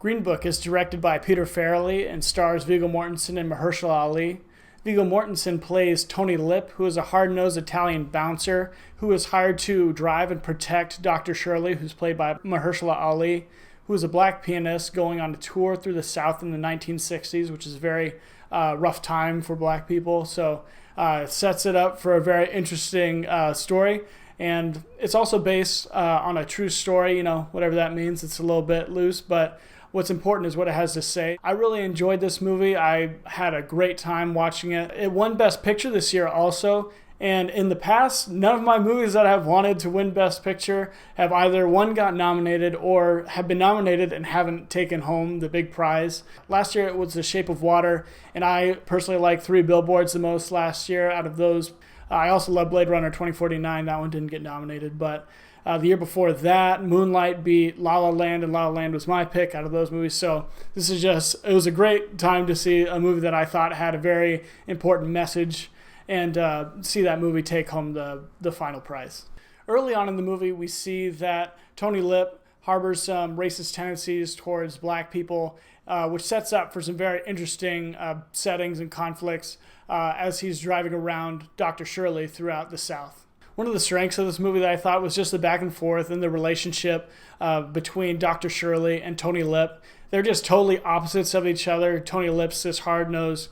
Green Book is directed by Peter Farrelly and stars Viggo Mortensen and Mahershala Ali. Viggo Mortensen plays Tony Lip, who is a hard-nosed Italian bouncer who is hired to drive and protect Dr. Shirley, who's played by Mahershala Ali, who is a black pianist going on a tour through the South in the 1960s, which is a very rough time for black people. So it sets it up for a very interesting story. And it's also based on a true story, whatever that means. It's a little bit loose, but what's important is what it has to say. I really enjoyed this movie. I had a great time watching it. It won Best Picture this year also. And in the past, none of my movies that I've wanted to win Best Picture have either got nominated or have been nominated and haven't taken home the big prize. Last year it was The Shape of Water, and I personally like Three Billboards the most last year out of those. I also love Blade Runner 2049. That one didn't get nominated, but the year before that, Moonlight beat La La Land, and La La Land was my pick out of those movies. So it was a great time to see a movie that I thought had a very important message and see that movie take home the final prize. Early on in the movie, we see that Tony Lip harbors some racist tendencies towards black people, which sets up for some very interesting settings and conflicts as he's driving around Dr. Shirley throughout the South. One of the strengths of this movie that I thought was just the back and forth and the relationship between Dr. Shirley and Tony Lip. They're just totally opposites of each other. Tony Lip's this hard-nosed,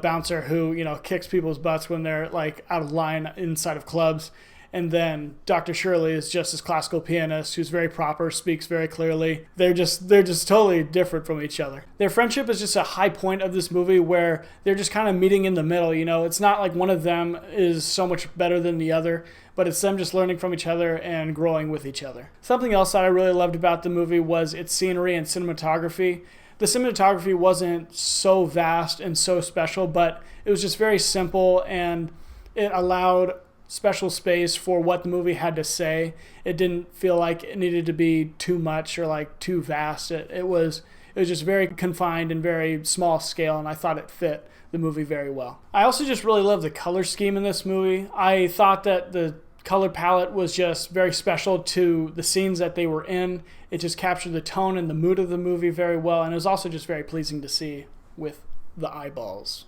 bouncer who, kicks people's butts when they're like out of line inside of clubs. And then Dr. Shirley is just this classical pianist who's very proper, speaks very clearly. They're just totally different from each other. Their friendship is just a high point of this movie where they're just kind of meeting in the middle. It's not like one of them is so much better than the other, but it's them just learning from each other and growing with each other. Something else that I really loved about the movie was its scenery and cinematography. The cinematography wasn't so vast and so special, but it was just very simple, and it allowed special space for what the movie had to say. It didn't feel like it needed to be too much or like too vast. It was just very confined and very small scale, and I thought it fit the movie very well. I also just really love the color scheme in this movie. I thought that the color palette was just very special to the scenes that they were in. It just captured the tone and the mood of the movie very well, and it was also just very pleasing to see with the eyeballs.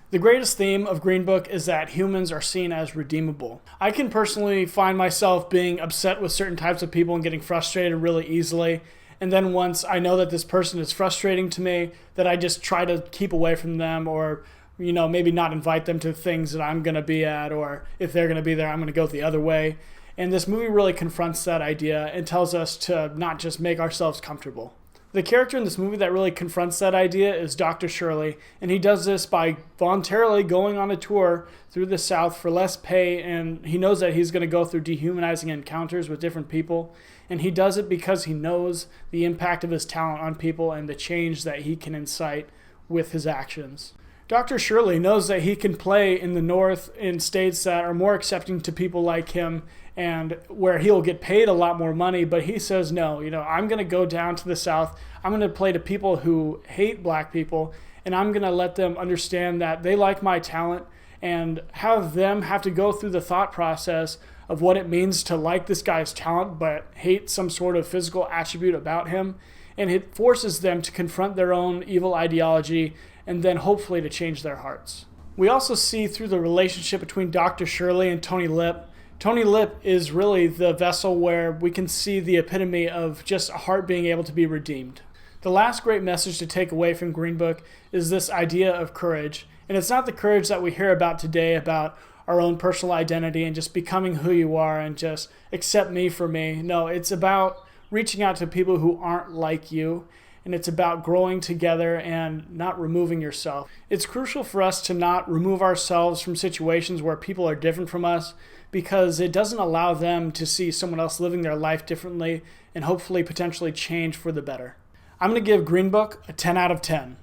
The greatest theme of Green Book is that humans are seen as redeemable. I can personally find myself being upset with certain types of people and getting frustrated really easily. And then once I know that this person is frustrating to me, that I just try to keep away from them, or maybe not invite them to things that I'm going to be at, or if they're going to be there, I'm going to go the other way. And this movie really confronts that idea and tells us to not just make ourselves comfortable. The character in this movie that really confronts that idea is Dr. Shirley, and he does this by voluntarily going on a tour through the South for less pay, and he knows that he's going to go through dehumanizing encounters with different people, and he does it because he knows the impact of his talent on people and the change that he can incite with his actions. Dr. Shirley knows that he can play in the North in states that are more accepting to people like him and where he'll get paid a lot more money, but he says, no, I'm going to go down to the South. I'm going to play to people who hate black people, and I'm going to let them understand that they like my talent and have them have to go through the thought process of what it means to like this guy's talent but hate some sort of physical attribute about him. And it forces them to confront their own evil ideology and then hopefully to change their hearts. We also see through the relationship between Dr. Shirley and Tony Lip. Tony Lip is really the vessel where we can see the epitome of just a heart being able to be redeemed. The last great message to take away from Green Book is this idea of courage. And it's not the courage that we hear about today about our own personal identity and just becoming who you are and just accept me for me. No, it's about reaching out to people who aren't like you, and it's about growing together and not removing yourself. It's crucial for us to not remove ourselves from situations where people are different from us, because it doesn't allow them to see someone else living their life differently and hopefully potentially change for the better. I'm going to give Green Book a 10 out of 10.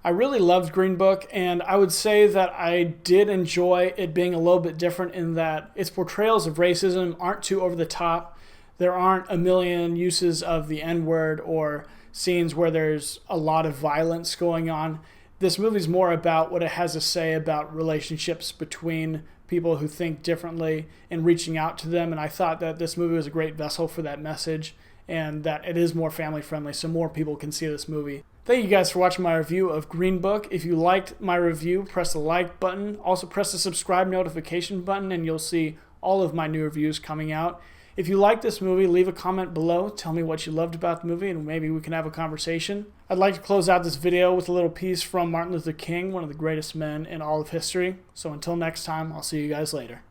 I really loved Green Book, and I would say that I did enjoy it being a little bit different in that its portrayals of racism aren't too over the top. There aren't a million uses of the N-word or scenes where there's a lot of violence going on. This movie's more about what it has to say about relationships between people who think differently and reaching out to them. And I thought that this movie was a great vessel for that message and that it is more family friendly so more people can see this movie. Thank you guys for watching my review of Green Book. If you liked my review, press the like button. Also press the subscribe notification button and you'll see all of my new reviews coming out. If you like this movie, leave a comment below. Tell me what you loved about the movie and maybe we can have a conversation. I'd like to close out this video with a little piece from Martin Luther King, one of the greatest men in all of history. So until next time, I'll see you guys later.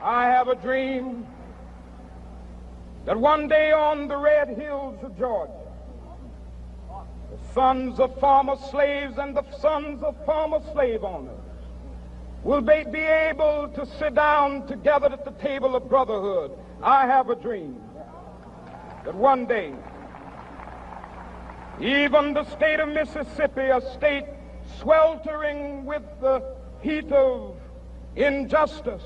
I have a dream that one day on the red hills of Georgia, the sons of former slaves and the sons of former slave owners will be able to sit down together at the table of brotherhood. I have a dream that one day, even the state of Mississippi, a state sweltering with the heat of injustice,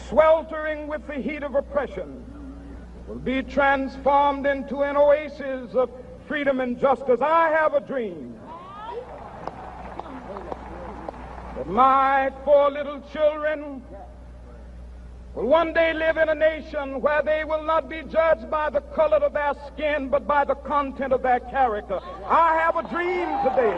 sweltering with the heat of oppression, will be transformed into an oasis of freedom and justice. I have a dream that my 4 little children will one day live in a nation where they will not be judged by the color of their skin, but by the content of their character. I have a dream today